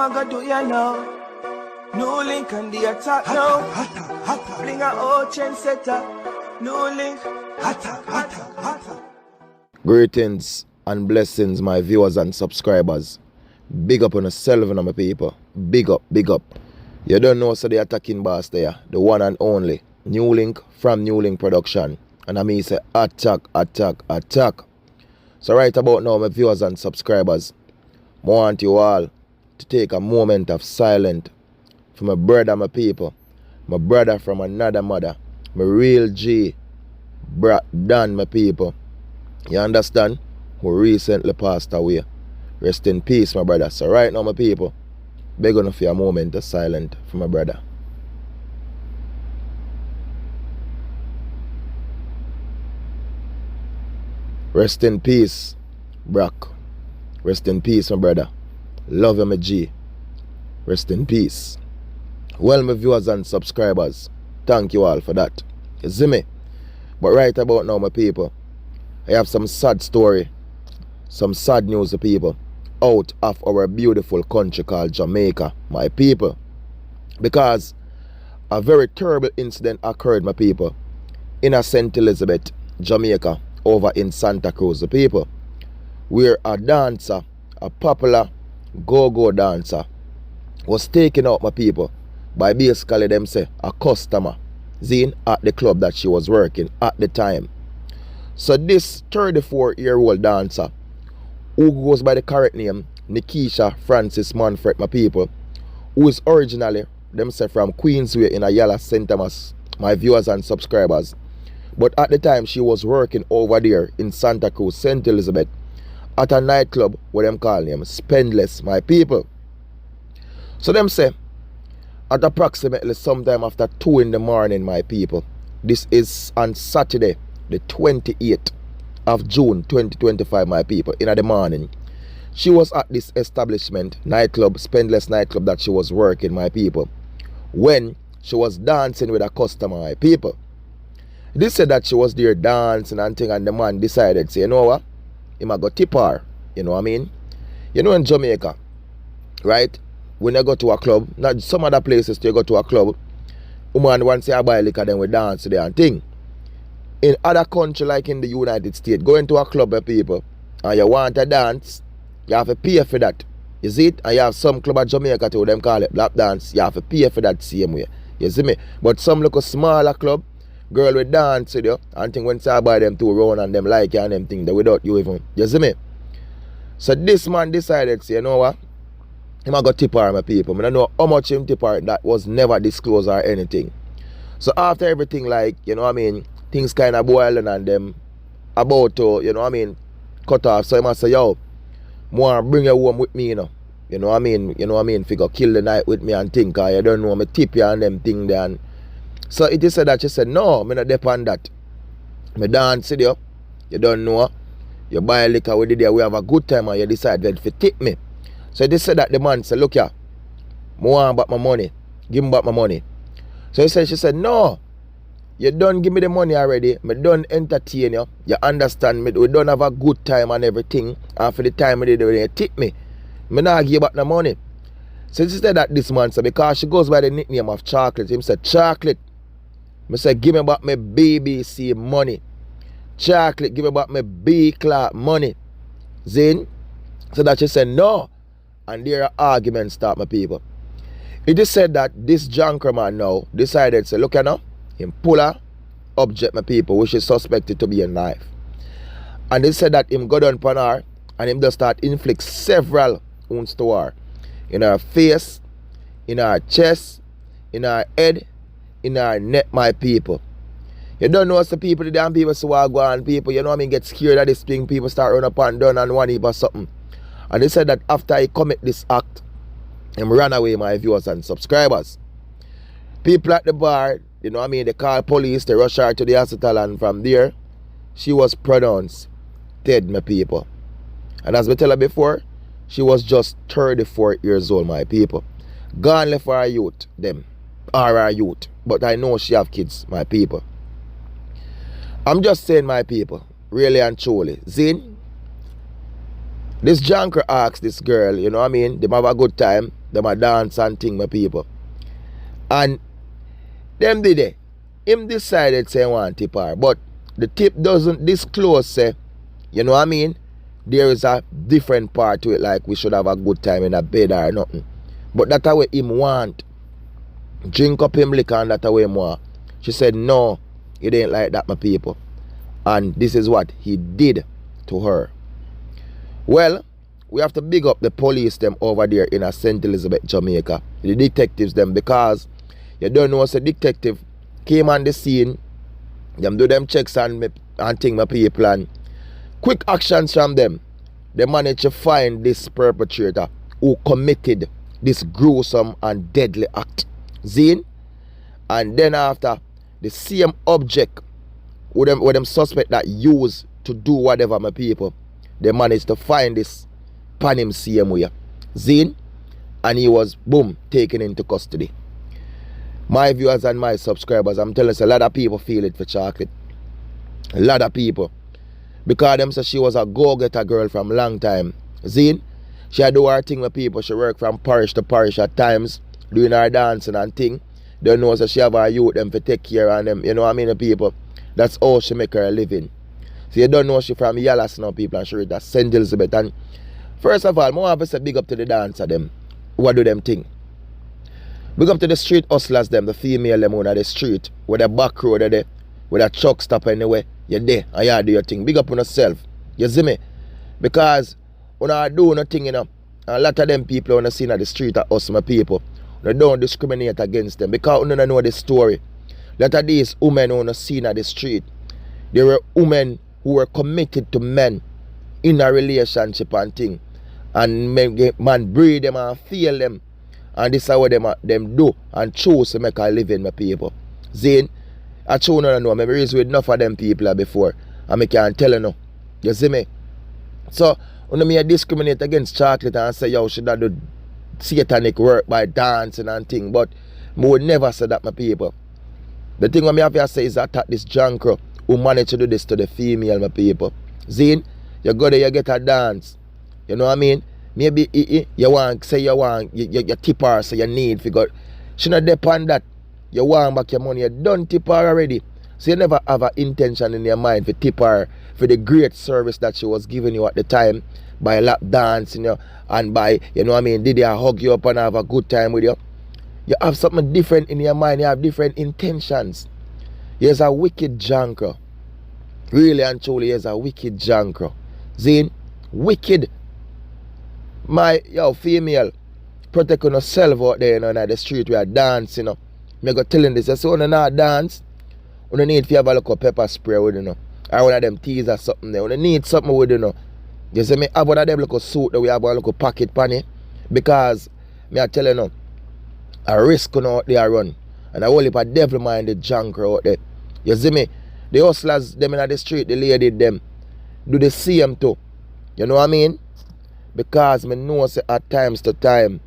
want to do you know? NEWLINK on the attack now. Bring a old trendsetter. NEWLINK. Attack. Greetings and blessings, my viewers and subscribers. Big up on yourself and my people. Big up. You don't know, so the attacking boss there, the one and only NEWLINK from NEWLINK Production. And I mean say attack. So right about now, my viewers and subscribers, I want you all to take a moment of silence for my brother, my people, my brother from another mother, my real G, Dan, my people. You understand? Who recently passed away. Rest in peace, my brother. So right now, my people, beg on for a moment of silence for my brother. Rest in peace, Brock. Rest in peace, my brother. Love you, my G. Rest in peace. Well, my viewers and subscribers, thank you all for that. You see me? But right about now, my people, I have some sad story, some sad news, the people, out of our beautiful country called Jamaica, my people. Because a very terrible incident occurred, my people, in a St. Elizabeth, Jamaica, over in Santa Cruz, the people, where a dancer, a popular go-go dancer, was taken out, my people, by basically them say a customer Zine at the club that she was working at the time. So this 34-year-old dancer, who goes by the correct name Nikisha Francis Manfred, my people, who is originally them say from Queensway in Ayala, St. Thomas, my viewers and subscribers, but at the time she was working over there in Santa Cruz, St. Elizabeth, at a nightclub where them call him Spendless, my people. So them say at approximately sometime after 2 in the morning, my people, this is on Saturday the 28th of June 2025, my people, in the morning, she was at this establishment, nightclub, Spendless nightclub that she was working, my people, when she was dancing with a customer, my people. They said that she was there dancing and thing, and the man decided, say, you know what, he might go tip her, you know what I mean? You know, in Jamaica, right, when you go to a club, not some other places you go to a club, woman once you buy liquor, then we dance there and thing. In other countries like in the United States, going to a club of people and you want to dance, you have to pay for that. You see it? And you have some club at Jamaica too, them call it lap dance, you have to pay for that same way. You see me? But some look a smaller club, girl will dance with you and think when you buy them two round and them like you and them thing that without you even. You see me? So this man decided, say, you know what? He might go tip her, my people. I don't know how much him tip her, that was never disclosed or anything. So after everything, like, you know what I mean, things kind of boiling and them about to, you know what I mean, cut off. So he must say, yo, I want to bring you home with me, you know. You know what I mean, figure kill the night with me and think, you don't know, me tip you and them thing there. And so it is said that she said, no, me not depend that. Me dance with you, you don't know, you buy liquor with it there, we have a good time and you decide to tip me. So they said that the man said, look here, I want back my money. Give me back my money. So he said, she said, no, you don't give me the money already. I don't entertain you. You understand me? We don't have a good time and everything. And for the time you tip me, I not give you back the money. So she said that this man said, because she goes by the nickname of Chocolate. He said, Chocolate. I said, give me back my BBC money. Chocolate, give me back my B-Clark money. Zin? So that she said, no. And there arguments start, my people. It is said that this junker man now decided to say, look, you know, him pull a object, my people, which is suspected to be a knife. And they said that him go down upon her and him just start inflict several wounds to her. In her face, in her chest, in her head, in her neck, my people. You don't know what's the people, the damn people so go on people, you know what I mean, get scared of this thing, people start running up and down and one heap or something. And they said that after he commit this act, him ran away, my viewers and subscribers. People at the bar, you know what I mean, they call police, they rush her to the hospital, and from there, she was pronounced dead, my people. And as we tell her before, she was just 34 years old, my people. Gone left for her youth, them, or her youth. But I know she have kids, my people. I'm just saying, my people, really and truly, Zin, this junker asks this girl, you know what I mean, they have a good time, Them a dance and thing, my people. And them did it. Him decided say want tip her. But the tip doesn't disclose say, you know what I mean? There is a different part to it, like we should have a good time in a bed or nothing. But that's what him want. Drink up him liquor and that's what him want. She said no, it ain't like that, my people. And this is what he did to her. Well, we have to big up the police them over there in St. Elizabeth, Jamaica. The detectives them, because you don't know, so detective came on the scene, them do them checks and thing, my people, and quick actions from them. They managed to find this perpetrator who committed this gruesome and deadly act. Zine? And then after, the same object with them suspect that used to do whatever, my people, they managed to find this pan him same way. Zine? And he was, boom, taken into custody. My viewers and my subscribers, I'm telling you, a lot of people feel it for chocolate. A lot of people. Because them say she was a go-getter girl from long time. Zine? She had do her thing with people. She worked from parish to parish at times, doing her dancing and thing. They know so she have her youth them to take care of them. You know what I mean, the people? That's how she make her living. So you don't know she from Yallas now, people, and she read that St. Elizabeth. And first of all, I want to say big up to the dancer them. What do them thing? Big up to the street hustlers them, the female them on the street, with the back road there, with a truck stop anyway. You're there and you do your thing. Big up on yourself. You see me? Because when I do nothing, you know, a lot of them people on the scene of the street are us, my people. They don't discriminate against them because you don't know the story. A lot of these women on the scene of the street, they were women who were committed to men in a relationship and thing. And man breed them and feel them. And this is what them do and choose to make a living, my people. Zane, I choose no know. I raised with enough of them people before. And I can't tell you no. You see me? So, when I discriminate against chocolate and say, yo, should I do satanic work by dancing and thing. But I would never say that, my people. The thing I have to say is that this junker who managed to do this to the female, my people. Zane, you go there, you get a dance. You know what I mean? Maybe you want, say you want, you tip her, so you need to go. She not depend that. You want back your money, you done tip her already. So you never have an intention in your mind to tip her for the great service that she was giving you at the time by lap dancing, you know, and by, you know what I mean, did they hug you up and have a good time with you? You have something different in your mind, you have different intentions. He's a wicked junker. Really and truly, he's a wicked junker. Zane, wicked. My, yo, female, protect yourself out there, you know, in the street where you dance, you know. I go telling this, you see, when you not dance, when you need to have a little pepper spray with, you know, or one of them teas or something there, when you need something with, you know, you see me, have one of them little suit that we have a little pocket panny, because, me I tell you now, a risk you know, out there run, and a whole heap of devil-minded junker out there. You see me, the hustlers, them in the street, the lady, them, do the same too. You know what I mean? Because me know say at times to time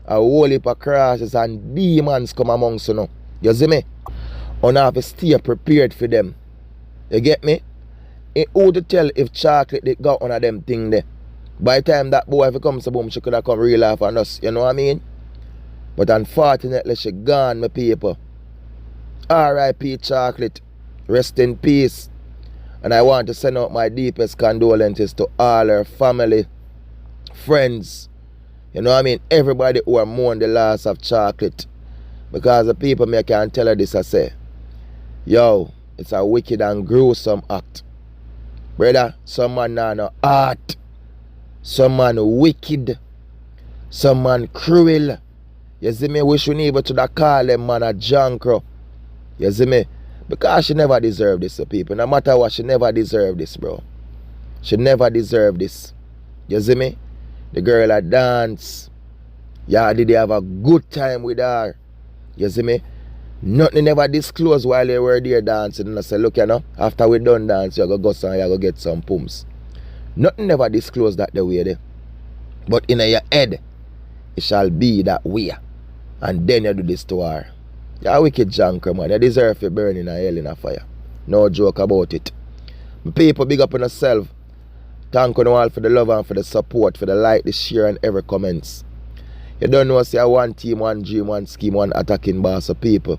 a whole heap of crashes and demons come amongst you know. You see me? You have to stay prepared for them. You get me? It who to tell if chocolate they got one of them thing there. By the time that boy if it comes to boom, she could have come real life on us. You know what I mean? But unfortunately she gone, my people. R.I.P. Chocolate. Rest in peace. And I want to send out my deepest condolences to all her family, friends, you know what I mean, everybody who are mourning the loss of Chocolate. Because the people me can tell her this, I say, yo, it's a wicked and gruesome act. Brother, some man now no heart, some man wicked, some man cruel. You see me, we shouldn't even to call them man a junker. You see me? Because she never deserved this, people. No matter what, she never deserved this, bro. She never deserved this. You see me? The girl a dance. Yeah, did they have a good time with her? You see me? Nothing never disclosed while they were there dancing. And I say, look, you know, after we done dance, you go some, you go get some pumps. Nothing never disclosed that the way there. But in your head, it shall be that way. And then you do this to her. You're a wicked junker, man. You deserve to burn in a hell in a fire. No joke about it. People, big up on yourself. Thank you all for the love and for the support, for the like, the share, and every comments. You don't know, say one team, one dream, one scheme, one attacking boss of people.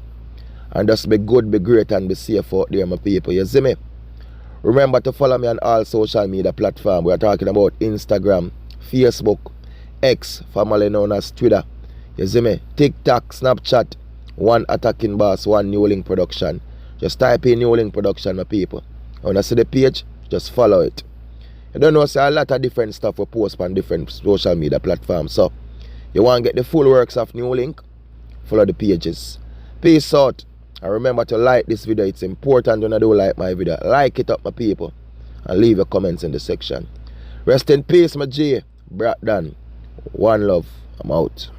And just be good, be great, and be safe out there, my people. You see me? Remember to follow me on all social media platforms. We are talking about Instagram, Facebook, X, formerly known as Twitter. You see me? TikTok, Snapchat, one attacking boss, one NEWLINK production. Just type in NEWLINK production, my people. When I see the page, just follow it. You don't know, say a lot of different stuff we post on different social media platforms. So, you want to get the full works of NEWLINK? Follow the pages. Peace out. And remember to like this video. It's important when I do like my video. Like it up, my people. And leave your comments in the section. Rest in peace, my G. Brat Dan. One love. I'm out.